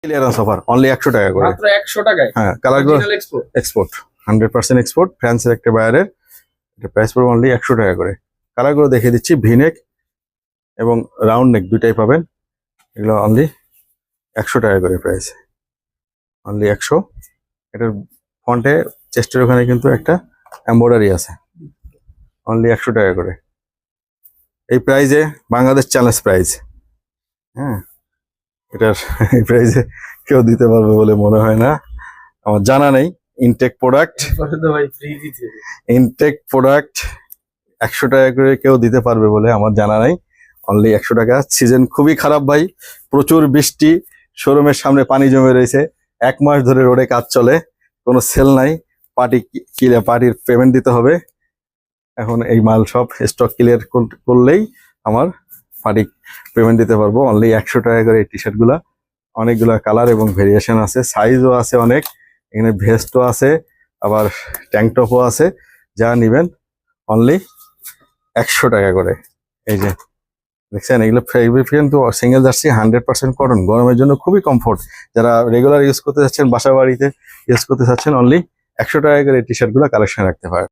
Clearance offer only 100 টাকা করে, মাত্র 100 টাকায়। হ্যাঁ কালারগুলো অরিজিনাল এক্সপোর্ট, এক্সপোর্ট 100% এক্সপোর্ট, ফ্রান্সের একটা বায়ারের। এটা প্রাইস পড়বে অনলি 100 টাকা করে। কালারগুলো দেখিয়ে দিচ্ছি, ভিনেক এবং রাউন্ড নেক দুইটাই পাবেন। এগুলো অনলি 100 টাকা করে প্রাইস, অনলি 100। এটার ফন্টে চেস্টের ওখানে কিন্তু একটা এমব্রয়ডারি আছে, অনলি 100 টাকা করে। এই প্রাইজে বাংলাদেশ চ্যালেঞ্জ প্রাইস, হ্যাঁ এটার এই প্রাইজে কেউ দিতে পারবে বলে মনে হয় না, আমার জানা নেই। ইনটেক প্রোডাক্ট, ভাই ফ্রি দিতে ইনটেক প্রোডাক্ট 100 টাকা করে কেউ দিতে পারবে বলে আমার জানা নাই, অনলি 100 টাকা। সিজন খুবই খারাপ ভাই, প্রচুর বৃষ্টি, শোরুমের সামনে পানি জমে রয়েছে, 1 মাস ধরে রোডে কাজ চলে, কোনো সেল নাই। পার্টির পেমেন্ট দিতে হবে। এখন এই মাল সব স্টক ক্লিয়ার করলেই আমার পার্টি পেমেন্ট দিতে পারবো। অনলি 100 টাকা করে এই টি শার্ট গুলা, অনেকগুলা কালার এবং ভেরিয়েশন আছে, সাইজও আছে অনেক, এখানে ভেস্টও আছে, আবার ট্যাঙ্ক টপও আছে। যা নিবেন অনলি 100 টাকা করে। এই যে দেখছেন, এগুলো ফেব্রিক কিন্তু সিঙ্গেল জার্সি 100% কটন, গরমের জন্য খুবই কমফোর্ট। যারা রেগুলার ইউজ করতে চাচ্ছেন, বাসা বাড়িতে ইউজ করতে চাচ্ছেন, অনলি 100 টাকা করে এই টি শার্ট গুলো কালেকশন রাখতে পারেন।